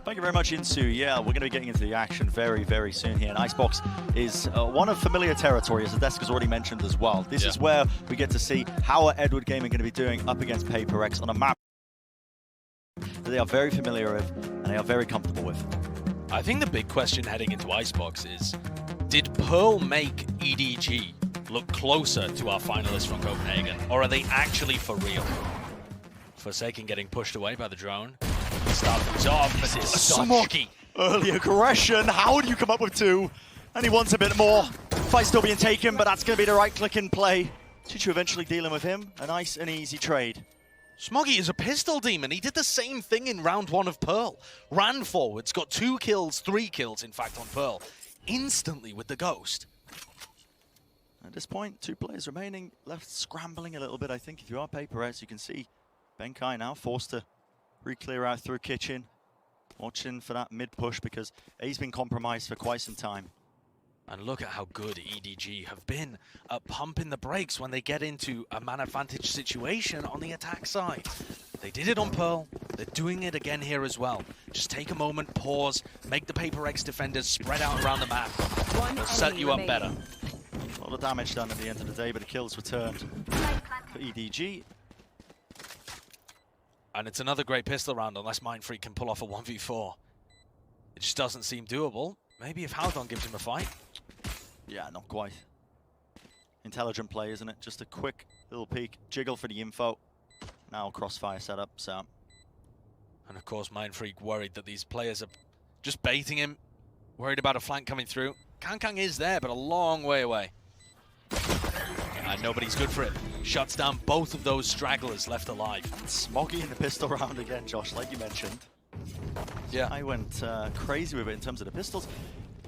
Thank you very much, Insu. Yeah, we're going to be getting into the action very, very soon here. And Icebox is one of familiar territory, as the desk has already mentioned as well. This is where we get to see how are Edward Gaming going to be doing up against PRX on a map that they are very familiar with and they are very comfortable with. I think the big question heading into Icebox is, did Pearl make EDG look closer to our finalists from Copenhagen, or are they actually for real? Forsaken getting pushed away by the drone. Start things off, but it's Smoggy. Early aggression, how do you come up with two? And he wants a bit more. Fight still being taken, but that's going to be the right click and play. Chichu eventually dealing with him. A nice and easy trade. Smoggy is a pistol demon. He did the same thing in round 1 of Pearl. Ran forwards, got 2 kills, 3 kills in fact on Pearl. Instantly with the Ghost. At this point, 2 players remaining, left scrambling a little bit. I think if you are PRX, you can see Benkai now forced to re-clear out through kitchen. Watching for that mid-push because A's been compromised for quite some time. And look at how good EDG have been at pumping the brakes when they get into a man advantage situation on the attack side. They did it on Pearl, they're doing it again here as well. Just take a moment, pause, make the PRX defenders spread out around the map. They'll set you up better. A lot of damage done at the end of the day, but the kills returned for EDG. And it's another great pistol round unless Mindfreak can pull off a 1v4. It just doesn't seem doable. Maybe if Haldon gives him a fight. Yeah, not quite. Intelligent play, isn't it? Just a quick little peek, jiggle for the info. Now crossfire setup, so. And of course, Mindfreak worried that these players are just baiting him. Worried about a flank coming through. Kankang is there, but a long way away. And nobody's good for it. Shuts down both of those stragglers left alive. Smoggy in the pistol round again, Josh, like you mentioned. Yeah. I went crazy with it in terms of the pistols.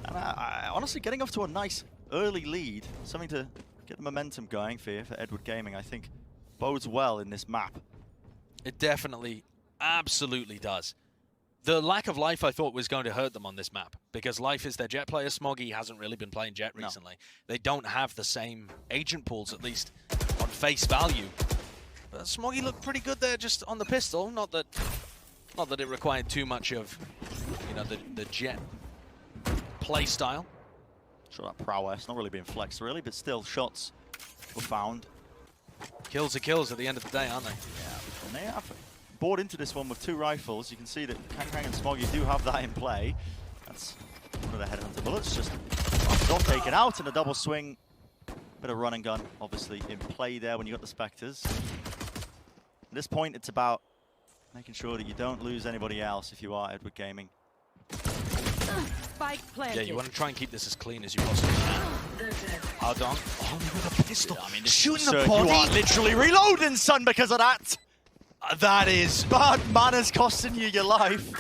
And I honestly, getting off to a nice early lead, something to get the momentum going for Edward Gaming, I think bodes well in this map. It definitely, absolutely does. The lack of Life I thought was going to hurt them on this map, because Life is their Jet player. Smoggy hasn't really been playing Jet recently. No. They don't have the same agent pools, at least on face value. But Smoggy looked pretty good there just on the pistol. Not that it required too much of, you know, the Jet play style. Sure, that prowess not really being flexed really, but still shots were found. Kills are kills at the end of the day, aren't they? Yeah, and they have bought into this one with 2 rifles. You can see that Kankang and Smoggy do have that in play. That's one of the headhunter bullets. Just not taken out in a double swing. Bit of run and gun, obviously, in play there when you got the Spectres. At this point, it's about making sure that you don't lose anybody else if you are Edward Gaming. Yeah, you want to try and keep this as clean as you possibly can. Hardong, with a pistol, yeah, I mean, shooting the body. You are literally reloading, son, because of that. That is bad manners costing you your life.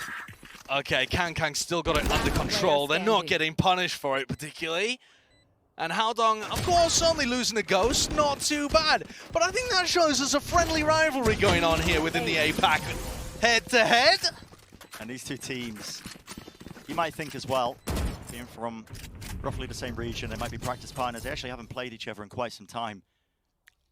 Okay, Kankang still got it under control. They're not getting punished for it particularly. And Haldong, of course, only losing a Ghost, not too bad. But I think that shows us a friendly rivalry going on here within the APAC. Head to head. And these 2 teams, you might think as well, being from roughly the same region, they might be practice partners. They actually haven't played each other in quite some time.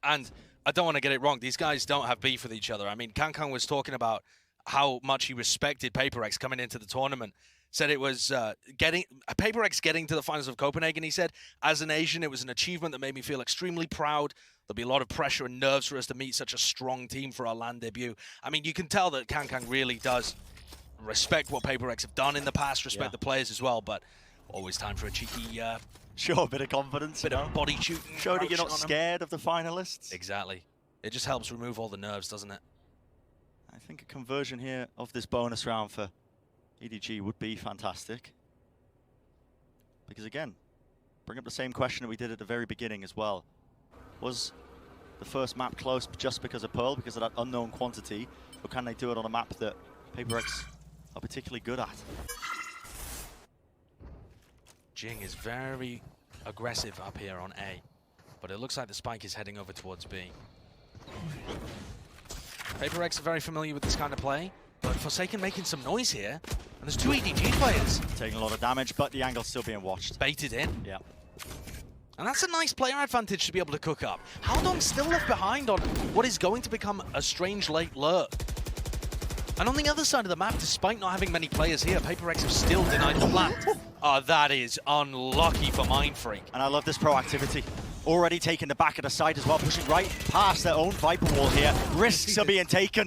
And I don't want to get it wrong. These guys don't have beef with each other. I mean, Kankang was talking about how much he respected PRX coming into the tournament. Said it was PRX getting to the finals of Copenhagen. He said, as an Asian, it was an achievement that made me feel extremely proud. There'll be a lot of pressure and nerves for us to meet such a strong team for our LAN debut. I mean, you can tell that Kankang really does respect what PRX have done in the past, respect the players as well, but always time for a cheeky... Sure, a bit of confidence, bit of body shooting. Show that you're not scared of the finalists. Exactly. It just helps remove all the nerves, doesn't it? I think a conversion here of this bonus round for EDG would be fantastic. Because again, bring up the same question that we did at the very beginning as well. Was the first map close just because of Pearl, because of that unknown quantity, or can they do it on a map that PRX are particularly good at? Jing is very aggressive up here on A, but it looks like the spike is heading over towards B. PRX are very familiar with this kind of play, but Forsaken making some noise here, and there's 2 EDG players. Taking a lot of damage, but the angle's still being watched. Baited in. Yeah. And that's a nice player advantage to be able to cook up. Haldong's still left behind on what is going to become a strange late lurk. And on the other side of the map, despite not having many players here, PRX have still denied the plant. Oh, that is unlucky for Mindfreak. And I love this proactivity. Already taking the back of the side as well, pushing right past their own Viper wall here. Risks are being taken.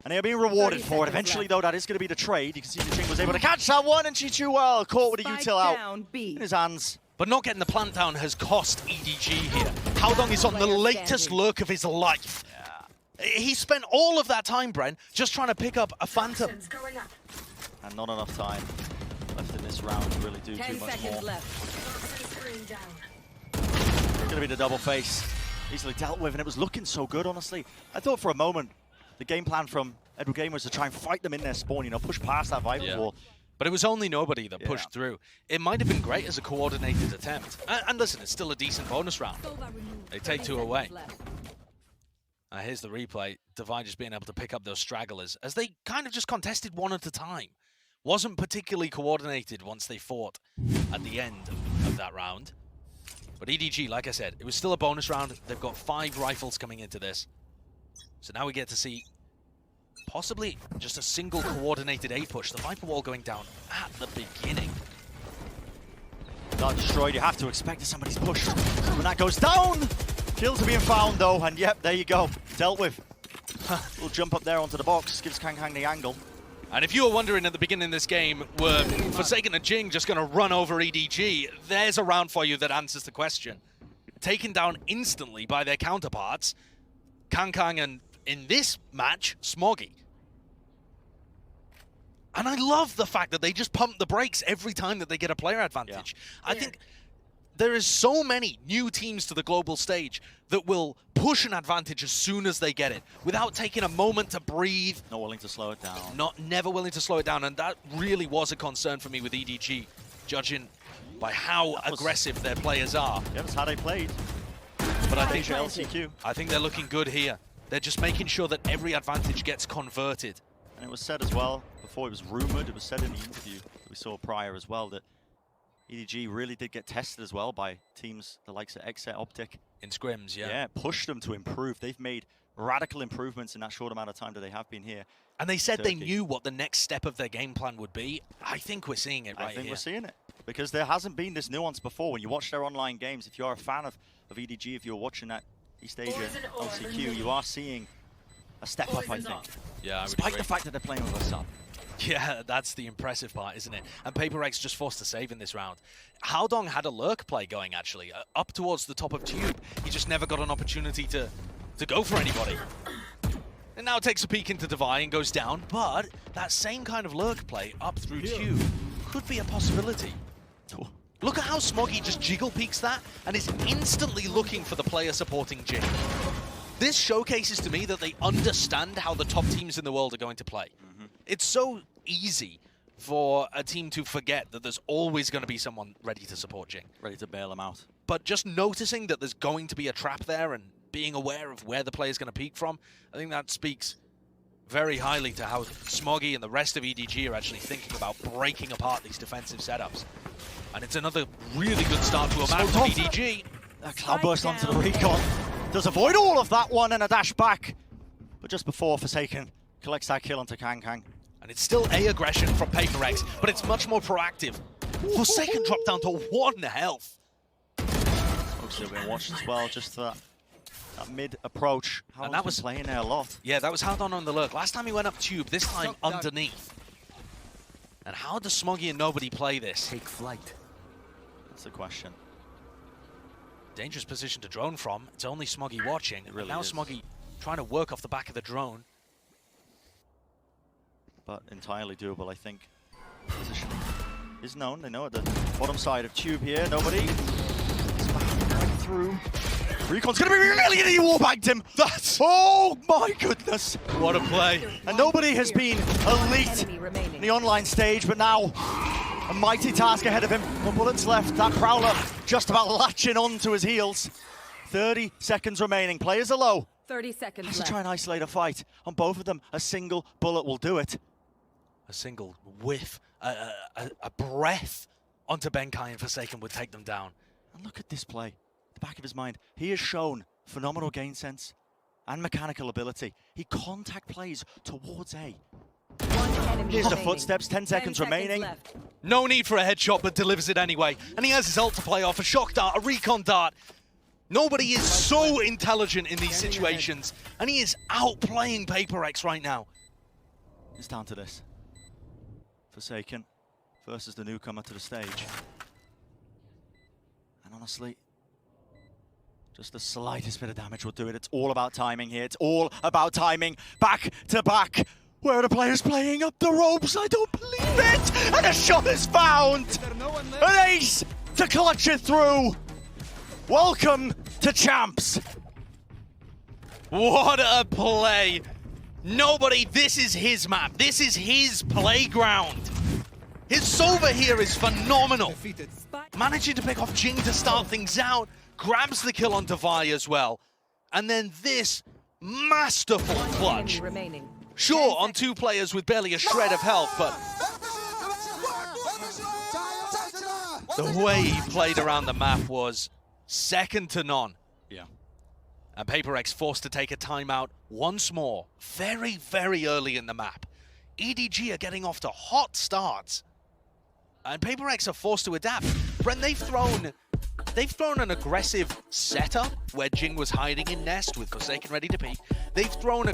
And they're being rewarded for it. Eventually, though, that is going to be the trade. You can see Jing was able to catch that one, and Chichu, well, caught with a util out in his hands. But not getting the plant down has cost EDG here. Howdong is on the latest lurk of his life. Yeah. He spent all of that time, Bren, just trying to pick up a Phantom. And not enough time left in this round to really do too much more. It's going to be the double face. Easily dealt with, and it was looking so good, honestly. I thought for a moment the game plan from Edward Game was to try and fight them in their spawn, you know, push past that Viper wall. But it was only nobody that pushed through. It might have been great as a coordinated attempt. And listen, it's still a decent bonus round. They take 2 away. Here's the replay. Divine just being able to pick up those stragglers as they kind of just contested one at a time. Wasn't particularly coordinated once they fought at the end of that round. But EDG, like I said, it was still a bonus round. They've got 5 rifles coming into this. So now we get to see possibly just a single coordinated A push. The Viper wall going down at the beginning. Not destroyed, you have to expect that somebody's pushed. When that goes down, kills are being found though, and yep, there you go. Dealt with. Little jump up there onto the box, gives Kang the angle. And if you were wondering at the beginning of this game, were Forsaken and Jing just going to run over EDG, there's a round for you that answers the question. Taken down instantly by their counterparts, Kang and, in this match, Smoggy. And I love the fact that they just pump the brakes every time that they get a player advantage. Yeah. I think there is so many new teams to the global stage that will push an advantage as soon as they get it, without taking a moment to breathe. Not willing to slow it down. Never willing to slow it down, and that really was a concern for me with EDG, judging by how aggressive their players are. Yeah, that's how they played. But I think LCQ. I think they're looking good here. They're just making sure that every advantage gets converted. And it was said as well, before it was rumored, it was said in the interview that we saw prior as well, that EDG really did get tested as well by teams the likes of Exet Optic. In scrims, yeah. Yeah, pushed them to improve. They've made radical improvements in that short amount of time that they have been here. And they said they knew what the next step of their game plan would be. I think we're seeing it right here. I think we're seeing it. Because there hasn't been this nuance before. When you watch their online games, if you're a fan of EDG, if you're watching that East Asia LCQ, you are seeing a step up, I think. Yeah, I would Despite agree. the fact that they're playing with a sub. Yeah, that's the impressive part, isn't it? And PRX just forced to save in this round. Howdong had a lurk play going, actually, up towards the top of Tube. He just never got an opportunity to go for anybody. And now takes a peek into Divine and goes down, but that same kind of lurk play up through Tube could be a possibility. Look at how Smoggy just jiggle peeks that and is instantly looking for the player supporting Jing. This showcases to me that they understand how the top teams in the world are going to play. It's so easy for a team to forget that there's always going to be someone ready to support Jing. Ready to bail them out. But just noticing that there's going to be a trap there and being aware of where the player's going to peek from, I think that speaks very highly to how Smoggy and the rest of EDG are actually thinking about breaking apart these defensive setups. And it's another really good start to a match for EDG. A cloudburst onto the recon. Does avoid all of that one and a dash back. But just before Forsaken collects that kill onto Kang. And it's still A aggression from PRX, but it's much more proactive. Forsaken dropped down to 1 health. Obviously we've been watching as well, just that mid approach. And that was playing there a lot. Yeah, that was Howdong on the lurk. Last time he went up Tube, this time underneath. And how does Smoggy and nobody play this? Take flight. That's the question. Dangerous position to drone from. It's only Smoggy watching. It really now is. Smoggy trying to work off the back of the drone. But entirely doable, I think. Position is known. They know at the bottom side of Tube here. Nobody. Right through. Recon's gonna be really easy. Warbagged him. That's. Oh my goodness. What a play. And nobody has been elite in the online stage, but now a mighty task ahead of him. 1 bullets left. That Prowler just about latching on to his heels. 30 seconds remaining. Players are low. 30 seconds Has left. to try and isolate a fight. On both of them, a single bullet will do it. A single whiff, a breath onto Benkai and Forsaken would take them down. And look at this play. The back of his mind. He has shown phenomenal game sense and mechanical ability. He contact plays towards A. Enemy Here's the remaining. footsteps, 10 seconds remaining. left. No need for a headshot, but delivers it anyway. And he has his ult to play off, a shock dart, a recon dart. Nobody is so intelligent in these situations, and he is outplaying PRX right now. It's down to this. Forsaken versus the newcomer to the stage. And honestly, just the slightest bit of damage will do it. It's all about timing here. It's all about timing. Back to back. Where are the players playing up the ropes? I don't believe it! And a shot is found! An ace to clutch it through! Welcome to Champs! What a play! Nobody, this is his map. This is his playground. His Sova here is phenomenal. Managing to pick off Jing to start things out, grabs the kill on Vi as well. And then this masterful clutch. Enemy remaining. Sure, on two players with barely a shred of health, but the way he played around the map was second to none. Yeah. And PRX forced to take a timeout once more, very, very early in the map. EDG are getting off to hot starts. And PRX are forced to adapt. Brent, they've thrown an aggressive setup where Jing was hiding in Nest with Forsaken ready to peek. They've thrown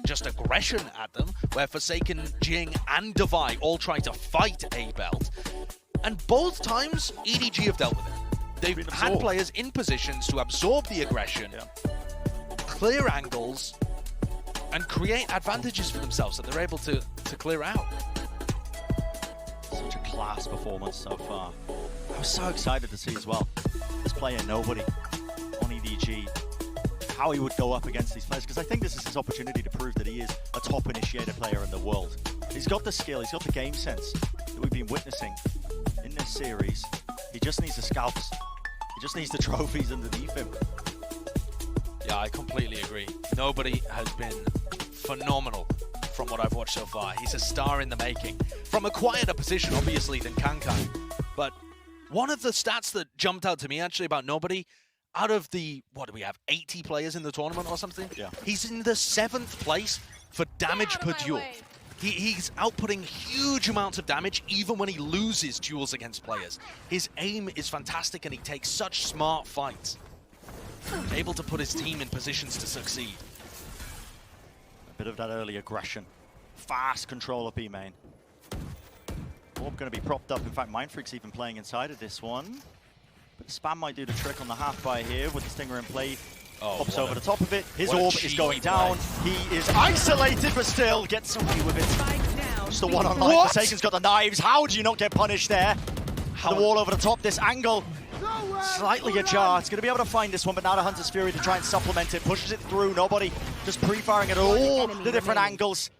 just aggression at them where Forsaken, Jing, and Devi all try to fight a belt. And both times, EDG have dealt with it. They've had players in positions to absorb the aggression, clear angles, and create advantages for themselves that they're able to clear out. Such a class performance so far. I was so excited to see as well this player Nobody on EDG, how he would go up against these players, because I think this is his opportunity to prove that he is a top initiator player in the world. He's got the skill, he's got the game sense that we've been witnessing in this series. He just needs the scalps. He just needs the trophies underneath him. Yeah, I completely agree. Nobody has been phenomenal from what I've watched so far. He's a star in the making. From a quieter position, obviously, than Kankai. But one of the stats that jumped out to me, actually, about Nobody, out of the, what do we have, 80 players in the tournament or something? Yeah. He's in the 7th place for damage per duel. He's outputting huge amounts of damage even when he loses duels against players. His aim is fantastic and he takes such smart fights. Able to put his team in positions to succeed. A bit of that early aggression. Fast control of B main. Orb going to be propped up. In fact, Mindfreak's even playing inside of this one. But Spam might do the trick on the half buy here with the Stinger in play. Pops over the top of it. His orb is going down. He is isolated, but still gets away with it. Just the one on line. Forsaken's got the knives. How do you not get punished there? The wall over the top. This angle slightly ajar. It's going to be able to find this one, but now the Hunter's Fury to try and supplement it. Pushes it through. Nobody just pre-firing at all the different angles.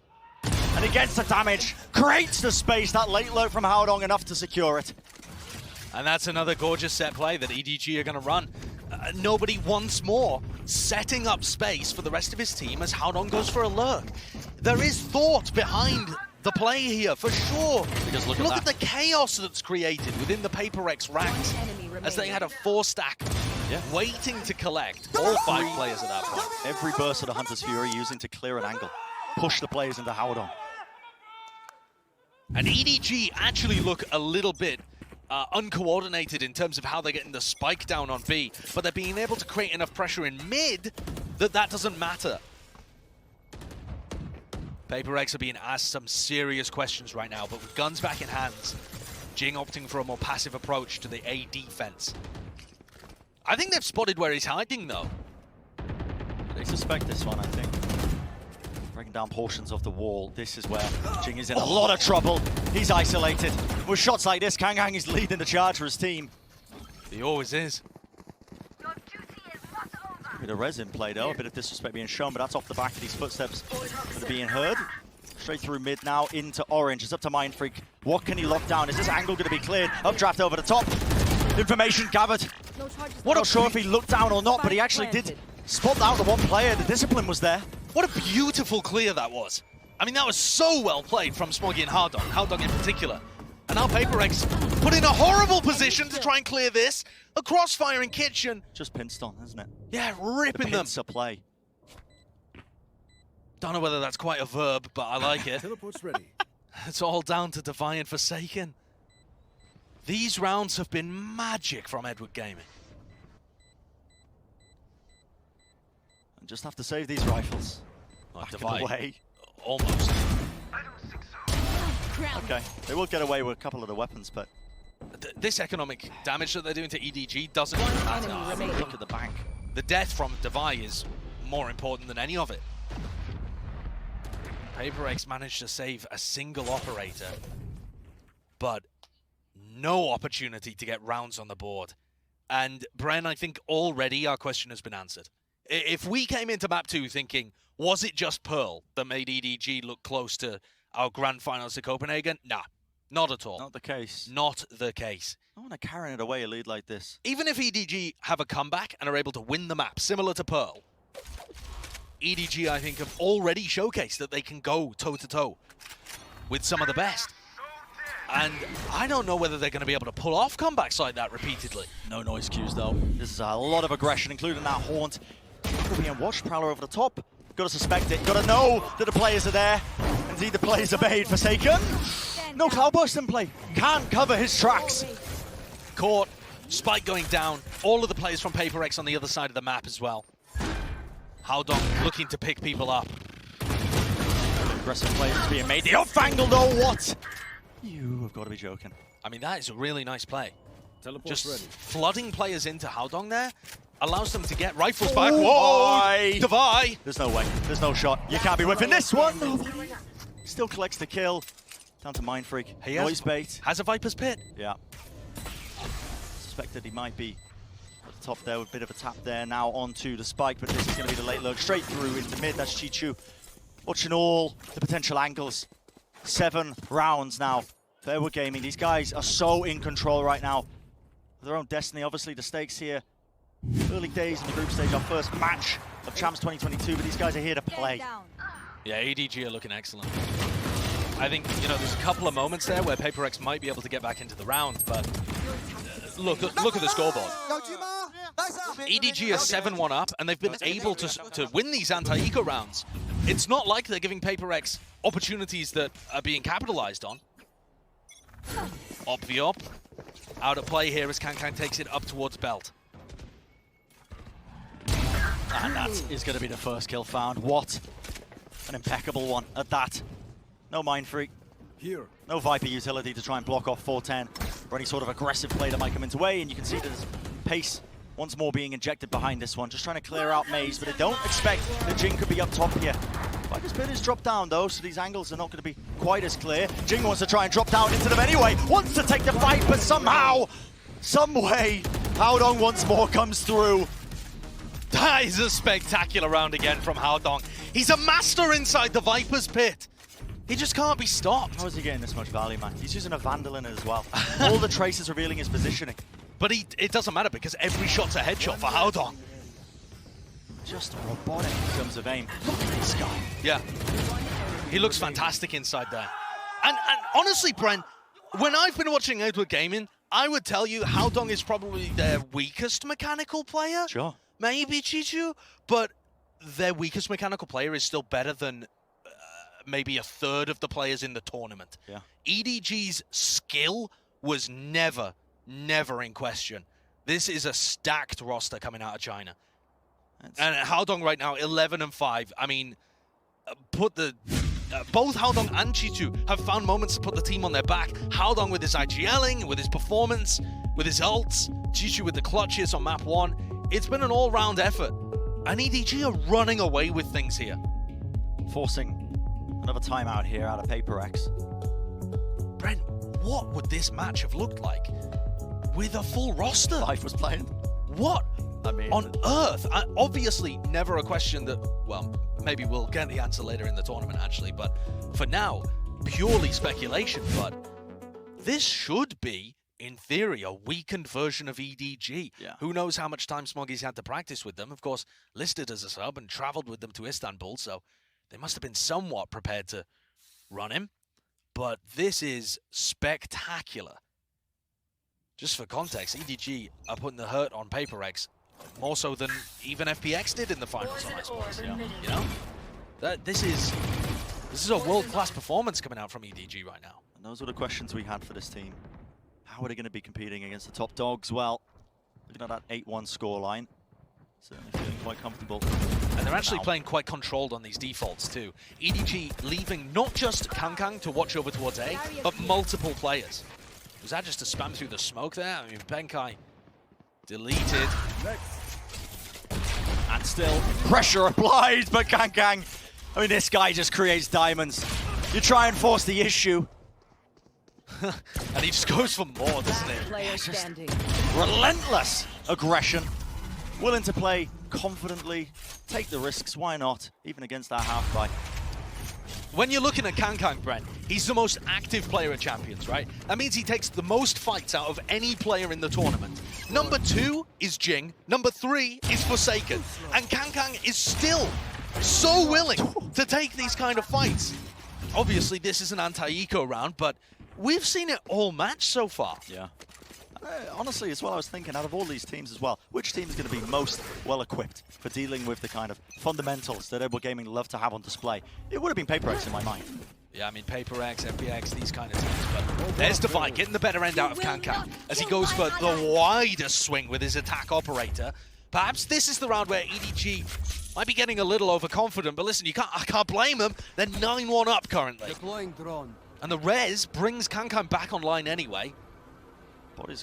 And he gets the damage. Creates the space. That late lurk from Haodong enough to secure it. And that's another gorgeous set play that EDG are going to run. Nobody once more setting up space for the rest of his team as Haodong goes for a lurk. There is thought behind the play here, for sure. Because look at the chaos that's created within the PRX ranks as they had a 4-stack waiting to collect. All 5 players at that point. Every burst of the Hunter's Fury using to clear an angle. Push the players into Haodong. And EDG actually look a little bit uncoordinated in terms of how they're getting the spike down on B, but they're being able to create enough pressure in mid that doesn't matter. PRX are being asked some serious questions right now, but with guns back in hands, Jing opting for a more passive approach to the A defense. I think they've spotted where he's hiding, though. They suspect this one, I think. Breaking down portions of the wall. This is where Jing is in a lot of trouble. He's isolated. With shots like this, Kanghang is leading the charge for his team. He always is. A bit of resin play though, a bit of disrespect being shown, but that's off the back of these footsteps that are being heard. Straight through mid now into orange. It's up to Mindfreak. What can he lock down? Is this angle going to be cleared? Updraft over the top. Information gathered. Not sure if he looked down or not, but he actually did spot out the one player. The discipline was there. What a beautiful clear that was. I mean, that was so well played from Smoggy and Haodong in particular. And now PRX put in a horrible position to try and clear this. A crossfire in Kitchen. Just Pinston, isn't it? Yeah, ripping them. Pincer play. Don't know whether that's quite a verb, but I like it. Teleport's ready. It's all down to Defy and Forsaken. These rounds have been magic from Edward Gaming. And just have to save these rifles. Like Back Defy, away. almost. Okay, they will get away with a couple of the weapons, but This economic damage that they're doing to EDG doesn't matter. I mean, look at the bank. the death from Defy is more important than any of it. PRX managed to save a single operator, but no opportunity to get rounds on the board. And Bren, I think already our question has been answered. If we came into map 2 thinking, was it just Pearl that made EDG look close to our grand finals to Copenhagen? Nah, not at all. Not the case. Not the case. I want to carry it away a lead like this. Even if EDG have a comeback and are able to win the map, similar to Pearl, EDG, I think, have already showcased that they can go toe-to-toe with some of the best. And I don't know whether they're going to be able to pull off comebacks like that repeatedly. No noise cues, though. This is a lot of aggression, including that haunt. Being watched, Prowler over the top. Got to suspect it. Got to know that the players are there. Indeed, the players obeyed. Forsaken. No Cloudburst in play. Can't cover his tracks. Caught. Spike going down. All of the players from PRX on the other side of the map as well. Howdong looking to pick people up. Aggressive plays being made. The off angle, though. What? You have got to be joking. I mean, that is a really nice play. Teleport's Just ready. flooding players into Howdong there allows them to get rifles back. Oh, Whoa! boy. Defy! There's no way. There's no shot. You can't be whipping this one. Still collects the kill. Down to Mind Freak. He Noise bait. has a Viper's Pit. Yeah. Suspected he might be at the top there with a bit of a tap there. Now onto the spike, but this is going to be the late lurk straight through into mid. That's Chichu. Watching all the potential angles. 7 rounds now. Fairwood Gaming. These guys are so in control right now. Their own destiny. Obviously, the stakes here. Early days in the group stage. Our first match of Champs 2022, but these guys are here to play. Yeah, EDG are looking excellent. I think, you know, there's a couple of moments there where PRX might be able to get back into the round, but look at the scoreboard. EDG are 7-1 up, and they've been able to win these anti-eco rounds. It's not like they're giving PRX opportunities that are being capitalized on. Op v op. Out of play here as Kankang takes it up towards Belt. And that is going to be the first kill found. What an impeccable one at that. No Mind Freak. Here. No Viper utility to try and block off 410 or any sort of aggressive play that might come into way. And you can see there's pace once more being injected behind this one. Just trying to clear out Maze, but I don't expect that Jing could be up top here. Viper's Pit is dropped down though, so these angles are not going to be quite as clear. Jing wants to try and drop down into them anyway. Wants to take the fight, but somehow, some way, Howdong once more comes through. That is a spectacular round again from Howdong. He's a master inside the Viper's Pit. He just can't be stopped. How is he getting this much value, man? He's using a Vandal in it as well. All the traces revealing his positioning. But it doesn't matter because every shot's a headshot for Howdong. Just robotic in terms of aim. Look at this guy. Yeah. He looks fantastic inside there. And honestly, Brent, when I've been watching Edward Gaming, I would tell you Howdong is probably their weakest mechanical player. Sure. Maybe Chichu, but their weakest mechanical player is still better than maybe a third of the players in the tournament. Yeah. EDG's skill was never in question. This is a stacked roster coming out of China. And Howdong right now, 11-5. I mean, both Howdong and Chichu have found moments to put the team on their back. Howdong with his IGLing, with his performance, with his ults. Chichu with the clutches on map 1. It's been an all-round effort. And EDG are running away with things here. Forcing another timeout here out of PRX. Brent, what would this match have looked like with a full roster? Life was playing. What I mean, on earth? Obviously, never a question that, well, maybe we'll get the answer later in the tournament, actually. But for now, purely speculation. But this should be, in theory, a weakened version of EDG. Yeah. Who knows how much time Smoggy's had to practice with them. Of course, listed as a sub and traveled with them to Istambul, so they must have been somewhat prepared to run him. But this is spectacular. Just for context, EDG are putting the hurt on PRX more so than even FPX did in the finals on Icebox. Yeah. You know? This is a world-class performance coming out from EDG right now. And those were the questions we had for this team. How are they going to be competing against the top dogs? Well, looking at that 8-1 scoreline, certainly feeling quite comfortable. And they're actually playing quite controlled on these defaults too. EDG leaving not just Kangkang to watch over towards A, but multiple players. Was that just a spam through the smoke there? I mean, Benkai deleted. And still pressure applied, but Kangkang, I mean, this guy just creates diamonds. You try and force the issue. And he just goes for more, doesn't he? Relentless aggression. Willing to play confidently, take the risks, why not? Even against that half buy. When you're looking at Kangkang, Brent, he's the most active player at Champions, right? That means he takes the most fights out of any player in the tournament. Number 2 is Jing, number 3 is Forsaken, and Kangkang is still so willing to take these kind of fights. Obviously, this is an anti-eco round, but we've seen it all match so far. Yeah. Honestly, as well, I was thinking, out of all these teams as well, which team is going to be most well-equipped for dealing with the kind of fundamentals that Edward Gaming love to have on display? It would have been PRX in my mind. Yeah, I mean, PRX, FPX, these kind of teams, but there's Divide getting the better end out of Kangkang as he goes for the widest swing with his attack operator. Perhaps this is the round where EDG might be getting a little overconfident, but listen, I can't blame them. They're 9-1 up currently. Deploying drone. And the res brings Kangkang back online anyway.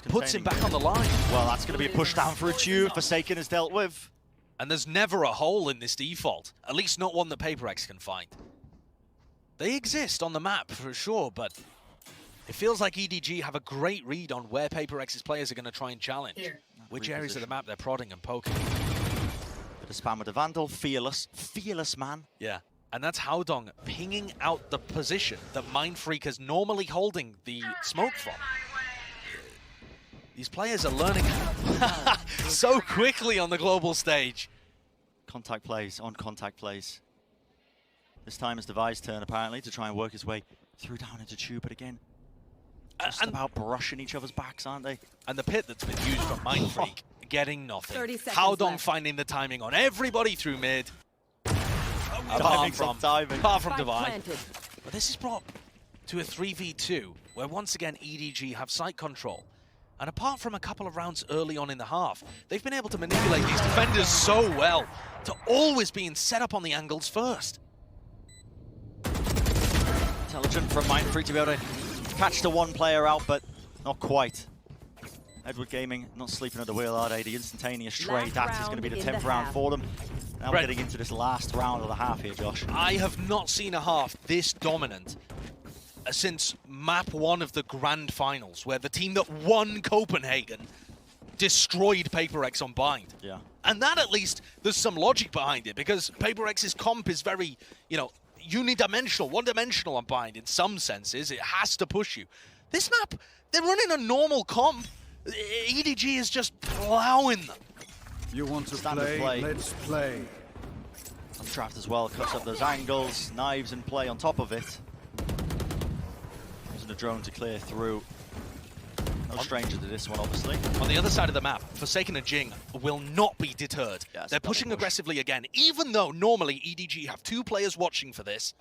Puts him back on the line. Well, that's going to be a push down for a tube. Forsaken is dealt with. And there's never a hole in this default. At least not one that PRX can find. They exist on the map for sure, but it feels like EDG have a great read on where PRX's players are going to try and challenge. Which areas of the map they're prodding and poking. Bit of spam with the Vandal. Fearless. Fearless, man. Yeah. And that's Haodong pinging out the position that Mindfreak is normally holding the smoke from. These players are learning so quickly on the global stage. Contact plays, on contact plays. This time it's Devi's turn, apparently, to try and work his way through down into tube, but again, just about brushing each other's backs, aren't they? And the pit that's been used from Mindfreak, getting nothing. Haodong finding the timing on everybody through mid. Apart from Devi. But this is brought to a 3v2, where once again EDG have site control. And apart from a couple of rounds early on in the half, they've been able to manipulate these defenders so well to always being set up on the angles first. Intelligent from Mindfreak to be able to catch the one player out, but not quite. Edward Gaming not sleeping at the wheel, are they? The instantaneous trade, that is going to be the 10th round for them. Now we're getting into this last round of the half here, Josh. I have not seen a half this dominant since map 1 of the Grand Finals, where the team that won Copenhagen destroyed PRX on Bind. Yeah. And that, at least, there's some logic behind it, because PRX's comp is very, unidimensional, one-dimensional on Bind in some senses. It has to push you. This map, they're running a normal comp. EDG is just plowing them. You want to play? Let's play. Draft as well, cuts up those angles, knives in play on top of it. Using the drone to clear through. No stranger to this one, obviously. On the other side of the map, Forsaken and Jing will not be deterred. Yeah, they're pushing aggressively again, even though normally EDG have 2 players watching for this.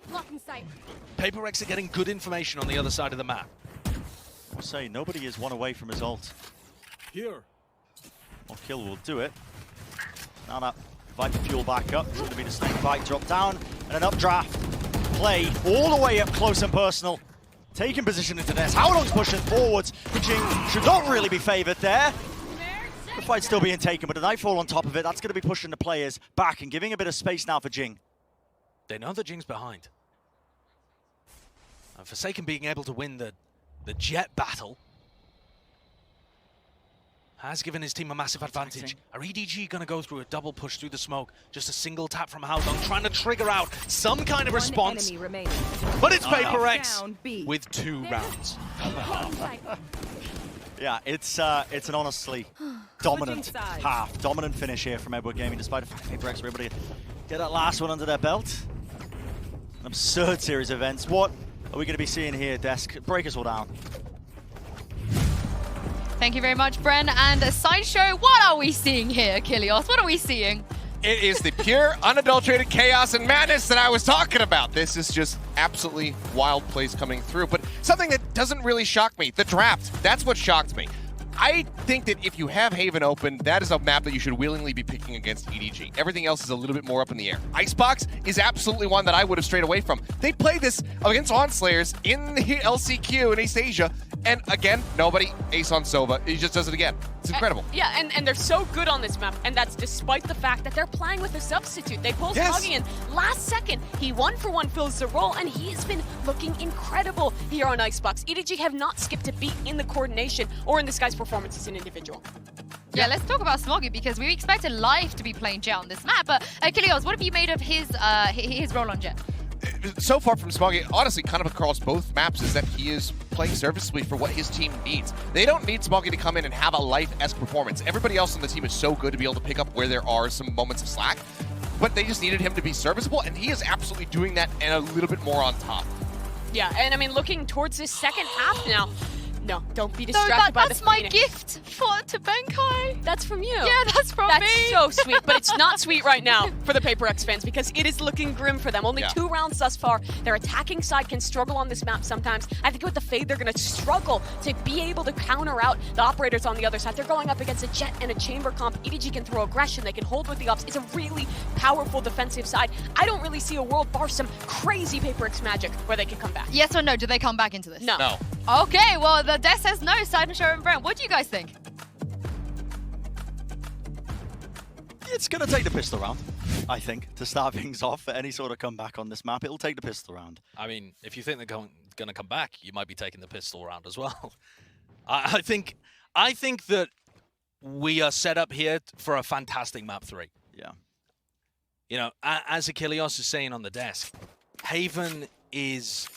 PRX are getting good information on the other side of the map. I'll say, nobody is one away from his ult. Here. Or kill will do it. Now that Viper fuel back up, it's going to be the snake bite drop down, and an updraft play all the way up close and personal. Taking position into this. Haodong's pushing forwards. Jing should not really be favoured there. The fight's still being taken, but the Nightfall on top of it, that's going to be pushing the players back and giving a bit of space now for Jing. They know that Jing's behind. And Forsaken being able to win the jet battle has given his team a massive advantage. Are EDG going to go through a double push through the smoke? Just a single tap from Haodong, trying to trigger out some kind of response. But it's PRX with 2 rounds. Yeah, it's an honestly dominant half, dominant finish here from Edward Gaming, despite the fact PRX were able to get that last one under their belt. An absurd series of events. What are we going to be seeing here, Desk? Break us all down. Thank you very much, Bren. And Sideshow, what are we seeing here, Kilios? What are we seeing? It is the pure, unadulterated chaos and madness that I was talking about. This is just absolutely wild plays coming through. But something that doesn't really shock me, the draft. That's what shocked me. I think that if you have Haven open, that is a map that you should willingly be picking against EDG. Everything else is a little bit more up in the air. Icebox is absolutely one that I would have strayed away from. They played this against Onslayers in the LCQ in East Asia, and again, nobody ace on Sova. He just does it again. It's incredible. Yeah, and they're so good on this map, and that's despite the fact that they're playing with a substitute. They pull Smoggy in last second. He 1-for-1 fills the role, and he's been looking incredible here on Icebox. EDG have not skipped a beat in the coordination or in this guy's performance as an individual. Yeah, let's talk about Smoggy, because we expected Life to be playing Jet on this map, but Kilios, what have you made of his role on Jet? So far from Smoggy, honestly, kind of across both maps, is that he is playing serviceably for what his team needs. They don't need Smoggy to come in and have a Life-esque performance. Everybody else on the team is so good to be able to pick up where there are some moments of slack, but they just needed him to be serviceable, and he is absolutely doing that and a little bit more on top. Yeah, and I mean, looking towards this second half now, no, don't be distracted by the That's my Phoenix. gift to Benkai. That's from you. Yeah, that's from me. That's so sweet, but it's not sweet right now for the PRX fans because it is looking grim for them. Only 2 rounds thus far. Their attacking side can struggle on this map sometimes. I think with the Fade, they're going to struggle to be able to counter out the operators on the other side. They're going up against a Jet and a Chamber comp. EDG can throw aggression. They can hold with the ops. It's a really powerful defensive side. I don't really see a world bar some crazy PRX magic where they can come back. Yes or no? Do they come back into this? No. No. Okay, well, the desk says no. Side and Show and Brent, what do you guys think? It's going to take the pistol round, I think, to start things off for any sort of comeback on this map. It'll take the pistol round. I mean, if you think they're going to come back, you might be taking the pistol round as well. I think that we are set up here for a fantastic map 3. Yeah. You know, as Achilles is saying on the desk, Haven is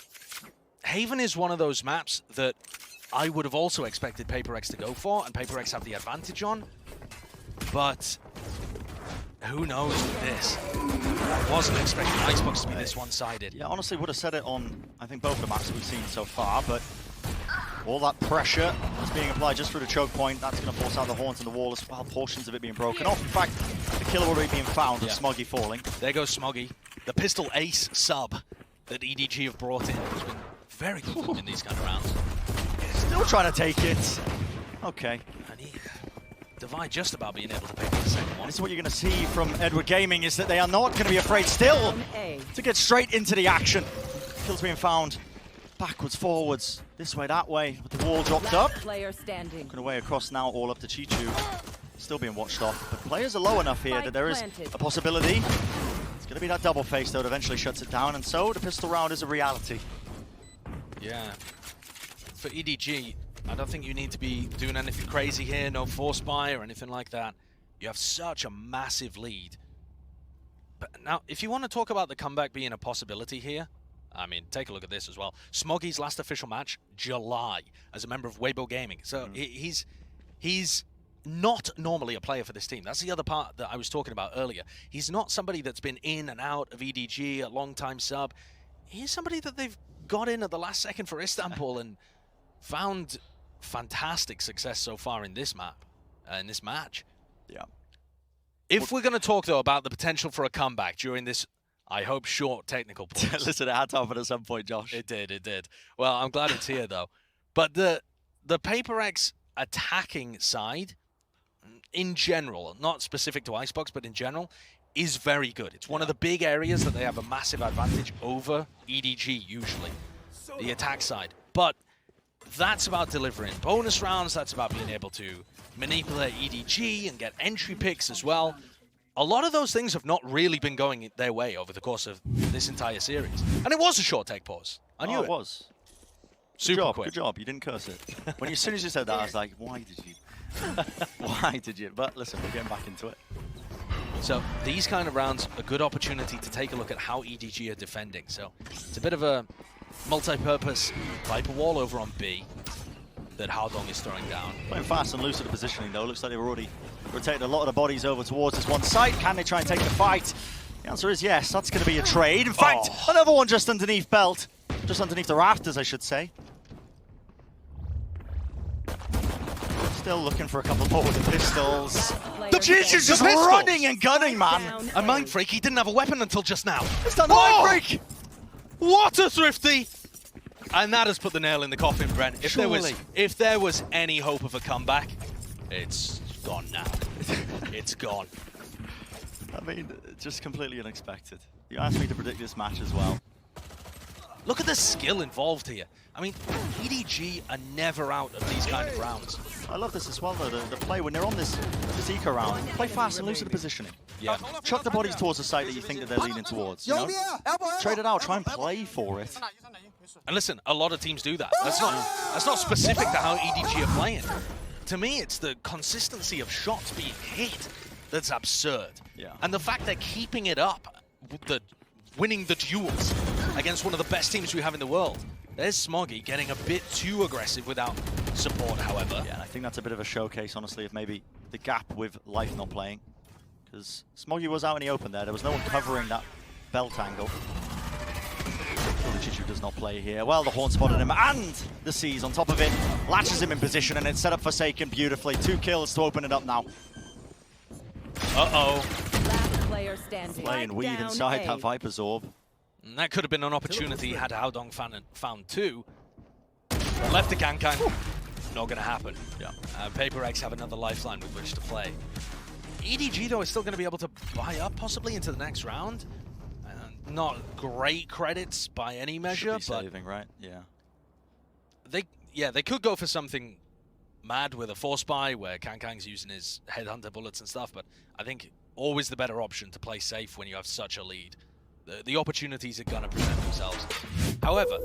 one of those maps that I would have also expected PRX to go for, and PRX have the advantage on. But who knows with this? I wasn't expecting Icebox to be this one-sided. Yeah, honestly, would have said it on, I think, both the maps we've seen so far, but all that pressure that's being applied just through the choke point, that's going to force out the horns and the wall as well, portions of it being broken off. In fact, the killer already being found with Smoggy falling. There goes Smoggy. The pistol ace sub that EDG have brought in has been very good in these kind of rounds. Still trying to take it. Okay. And Divide just about being able to pick up the second one. This is what you're going to see from Edward Gaming, is that they are not going to be afraid still to get straight into the action. Kills being found backwards, forwards, this way, that way, with the wall dropped up. Player standing. Looking away across now, all up to Chichu. Still being watched off, but players are low enough here that there is a possibility. It's going to be that double face, though, that eventually shuts it down, and so the pistol round is a reality. Yeah. For EDG, I don't think you need to be doing anything crazy here, no force buy or anything like that. You have such a massive lead. But now, if you want to talk about the comeback being a possibility here, I mean, take a look at this as well. Smoggy's last official match, July, as a member of Weibo Gaming. So he's not normally a player for this team. That's the other part that I was talking about earlier. He's not somebody that's been in and out of EDG, a long-time sub. He's somebody that they've got in at the last second for Istambul and found fantastic success so far in this map, in this match. Yeah. If we're going to talk, though, about the potential for a comeback during this, I hope, short technical pause. Listen, it had to happen at some point, Josh. It did. Well, I'm glad it's here, though. But the PRX attacking side, in general, not specific to Icebox, but in general, is very good. It's one of the big areas that they have a massive advantage over EDG, usually, the attack side. But that's about delivering bonus rounds. That's about being able to manipulate EDG and get entry picks as well. A lot of those things have not really been going their way over the course of this entire series. And it was a short tech pause. I knew it was. Super quick. Good job. You didn't curse it. As soon as you said that, I was like, why did you? Why did you? But listen, we're getting back into it. So these kind of rounds, a good opportunity to take a look at how EDG are defending. So it's a bit of a multi-purpose Viper wall over on B that Haldong is throwing down. Playing fast and loose at the positioning, though. Looks like they've already rotated a lot of the bodies over towards this one site. Can they try and take the fight? The answer is yes. That's going to be a trade. In fact, another one just underneath belt. Just underneath the rafters, I should say. Still looking for a couple more with the pistols. The Jesus Just running and gunning, man. A mind freak, he didn't have a weapon until just now. It's done the mind freak. What a thrifty! And that has put the nail in the coffin, Brent. Surely. If there was any hope of a comeback, it's gone now. It's gone. I mean, just completely unexpected. You asked me to predict this match as well. Look at the skill involved here. I mean, EDG are never out of these kind of rounds. I love this as well, though. The play, when they're on this eco round, play fast and loose at the positioning. Yeah. Chuck the bodies towards the site that you think that they're leaning towards. You know? Trade it out, try and play for it. And listen, a lot of teams do that. That's not specific to how EDG are playing. To me, it's the consistency of shots being hit that's absurd. Yeah. And the fact they're keeping it up, winning the duels against one of the best teams we have in the world. There's Smoggy getting a bit too aggressive without support, however. Yeah, and I think that's a bit of a showcase, honestly, of maybe the gap with Life not playing. Because Smoggy was out in the open there. There was no one covering that belt angle. Chichu does not play here. Well, the Horn spotted him, and the Seas on top of it. Latches him in position, and it's set up Forsaken beautifully. 2 kills to open it up now. Uh-oh. Last player standing. Play and weave inside that Viper's Orb. And that could have been an opportunity had Haodong found 2. But left to Kankan. Not going to happen. Yeah. PRX have another lifeline with which to play. EDG, though, is still going to be able to buy up possibly into the next round. Not great credits by any measure, but saving, right? Yeah. They could go for something mad with a force buy where Kankang's using his headhunter bullets and stuff, but I think always the better option to play safe when you have such a lead. The opportunities are going to present themselves. However,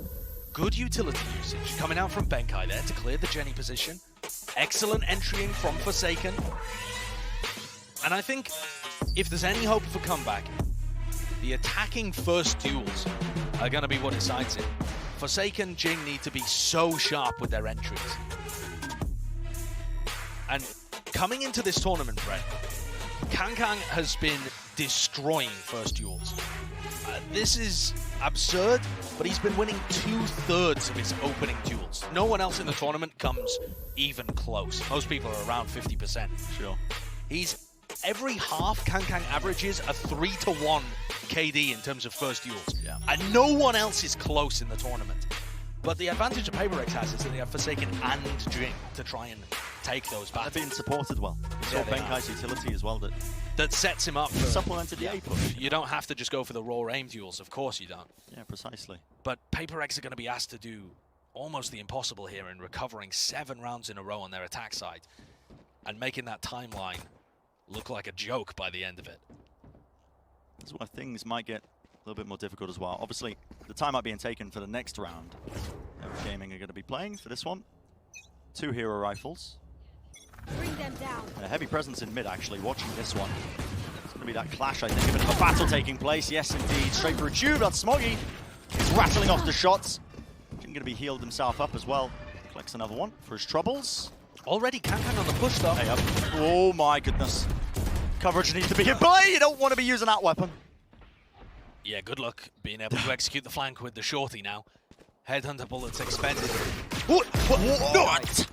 good utility usage coming out from Benkai there to clear the Jenny position. Excellent entrying from Forsaken. And I think if there's any hope of a comeback, the attacking first duels are going to be what decides it. Forsaken, Jing need to be so sharp with their entries. And coming into this tournament, Brett, Kankang has been destroying first duels. This is absurd, but he's been winning 2/3 of his opening duels. No one else in the tournament comes even close. Most people are around 50%. Sure. Every half, Kankang averages a 3-to-1 KD in terms of first duels. Yeah. And no one else is close in the tournament. But the advantage that PRX has is that they have Forsaken and Jing to try and take those back. They're being supported well. It's all Benkai's utility as well that sets him up for supplemented the A push. You don't have to just go for the raw aim duels, of course you don't. Yeah, precisely. But PRX are going to be asked to do almost the impossible here in recovering 7 rounds in a row on their attack side and making that timeline look like a joke by the end of it. This is why things might get a little bit more difficult as well. Obviously, the time out being taken for the next round. Gaming are going to be playing for this one. 2 hero rifles. Bring them down. And a heavy presence in mid, actually, watching this one. It's going to be that clash, I think, a bit of a battle taking place. Yes, indeed. Straight through tube. That's Smoggy. He's rattling off the shots. He's going to be healed himself up as well. Collects another one for his troubles. Already Kankan on the push, though. Hey, up. Oh, my goodness. Coverage needs to be in play. You don't want to be using that weapon. Yeah, good luck being able to execute the flank with the shorty now. Headhunter bullets expended. What?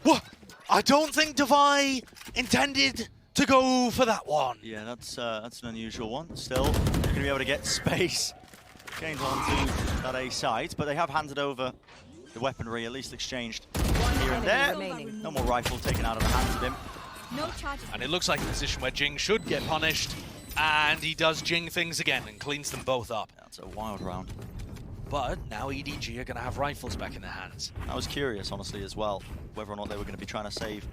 What? I don't think Devi intended to go for that one. Yeah, that's an unusual one. Still, they're going to be able to get space gained onto that A site, but they have handed over the weaponry, at least exchanged here and there. Remaining. No more rifle taken out of the hands of him. No charges. And it looks like a position where Jing should get punished, and he does Jing things again and cleans them both up. That's a wild round. But now EDG are going to have rifles back in their hands. I was curious, honestly, as well, whether or not they were going to be trying to save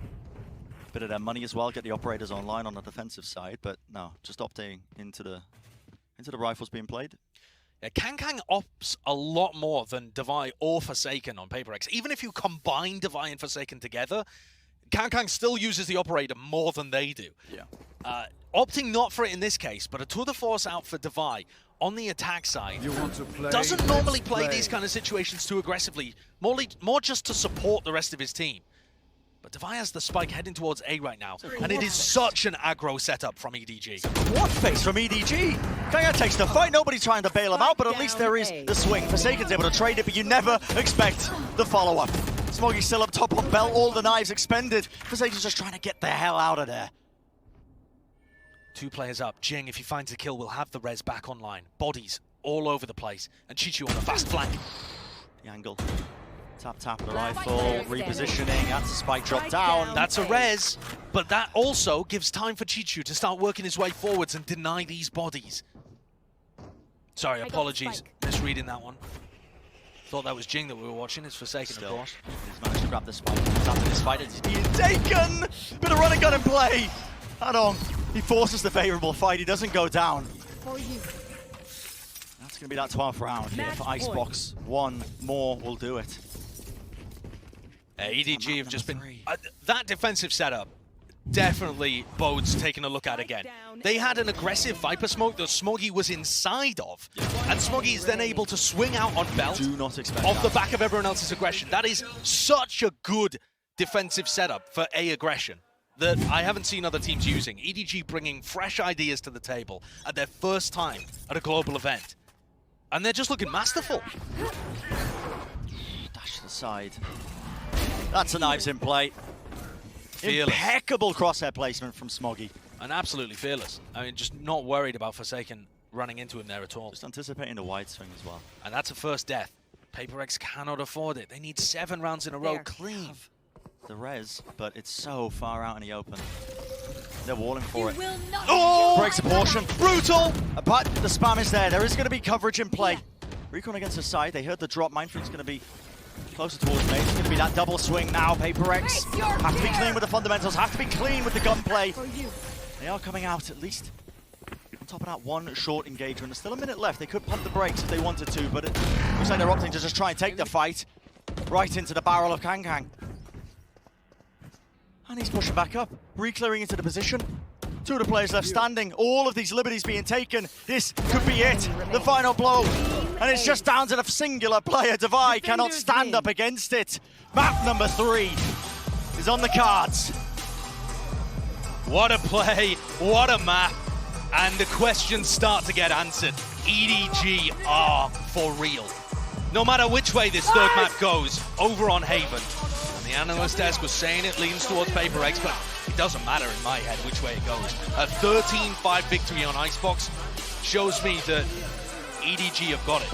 a bit of their money as well, get the operators online on the defensive side, but no, just opting into the rifles being played. Yeah, Kankang opts a lot more than Devi or Forsaken on PRX. Even if you combine Devi and Forsaken together, Kankang still uses the operator more than they do. Yeah. Opting not for it in this case, but a tour de force out for Devi on the attack side. You want to play? Doesn't normally Let's play these kind of situations too aggressively, more just to support the rest of his team. But Devi has the spike heading towards A right now, and it is such an aggro setup from EDG. What face from EDG? Kaya takes the fight, nobody's trying to bail him out, but at least there is the swing. Forsaken's able to trade it, but you never expect the follow-up. Smoggy's still up top on Belt, all the knives expended. Forsaken's just trying to get the hell out of there. 2 players up. Jing, if he finds a kill, will have the res back online. Bodies all over the place. And Chichu on the fast flank. The angle. Tap of the rifle, repositioning, that's a spike drop down. That's a res, but that also gives time for Chichu to start working his way forwards and deny these bodies. Sorry, apologies, misreading that one. Thought that was Jing that we were watching. It's Forsaken, of course. He's managed to grab the spike. He's after this fight. It's being taken! Bit of run and gun in play. Hadong, he forces the favorable fight. He doesn't go down. For you. That's going to be that 12th round here for Icebox. One more will do it. EDG have just been... that defensive setup definitely bodes taking a look at again. They had an aggressive Viper smoke that Smoggy was inside of, and Smoggy is then able to swing out on Belt Do not expect off the that. back of everyone else's aggression. That is such a good defensive setup for A aggression that I haven't seen other teams using. EDG bringing fresh ideas to the table at their first time at a global event. And they're just looking masterful. Dash to the side. That's a knives in play. Fearless. Impeccable crosshair placement from Smoggy. And absolutely fearless. I mean, just not worried about Forsaken running into him there at all. Just anticipating the wide swing as well. And that's a first death. PRX cannot afford it. They need 7 rounds in a row clean. The res, but it's so far out in the open. They're walling for it. Oh! Breaks a portion. Brutal! But the spam is there. There is going to be coverage in play. Recon against the side. They heard the drop. Mindfreak's going to be closer towards me. It's going to be that double swing now. PRX have to be clean with the fundamentals. Have to be clean with the gunplay. They are coming out at least on top of that one short engagement. There's still a minute left. They could pump the brakes if they wanted to, but it looks like they're opting to just try and take the fight right into the barrel of Kang. And he's pushing back up, re-clearing into the position. 2 of the players left standing. All of these liberties being taken. This could be it, the final blow. And it's just down to the singular player. Divide cannot stand up against it. Map number 3 is on the cards. What a play, what a map. And the questions start to get answered. EDG are for real. No matter which way this third map goes, over on Haven. And the analyst desk was saying it leans towards PRX, but it doesn't matter in my head which way it goes. A 13-5 victory on Icebox shows me that EDG have got it.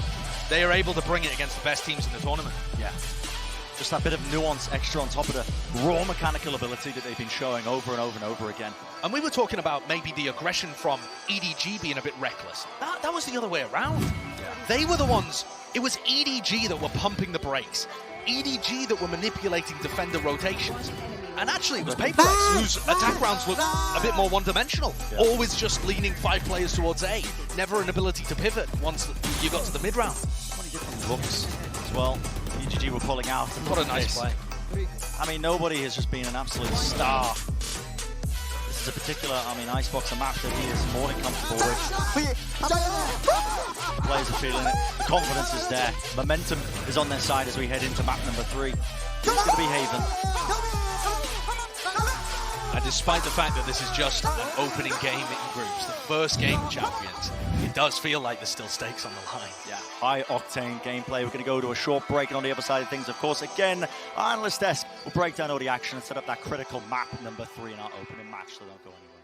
They are able to bring it against the best teams in the tournament. Yeah. Just that bit of nuance extra on top of the raw mechanical ability that they've been showing over and over and over again. And we were talking about maybe the aggression from EDG being a bit reckless. That was the other way around. Yeah. They were the ones, it was EDG that were pumping the brakes. EDG that were manipulating defender rotations. And actually it was PRX whose attack rounds looked a bit more one-dimensional. Yeah. Always just leaning 5 players towards A. Never an ability to pivot once you got to the mid-round. 20 different looks as well. EDG were pulling out. And What a nice play. I mean, nobody has just been an absolute star. This is a particular, Icebox, a map that he is more than comfortable with. Players are feeling it. The confidence is there. Momentum is on their side as we head into map number 3. It's going to be Haven. And despite the fact that this is just an opening game in groups, the first game of Champions, it does feel like there's still stakes on the line. Yeah, high-octane gameplay. We're going to go to a short break, and on the other side of things, of course, again, our analyst desk will break down all the action and set up that critical map number 3 in our opening match, so don't go anywhere.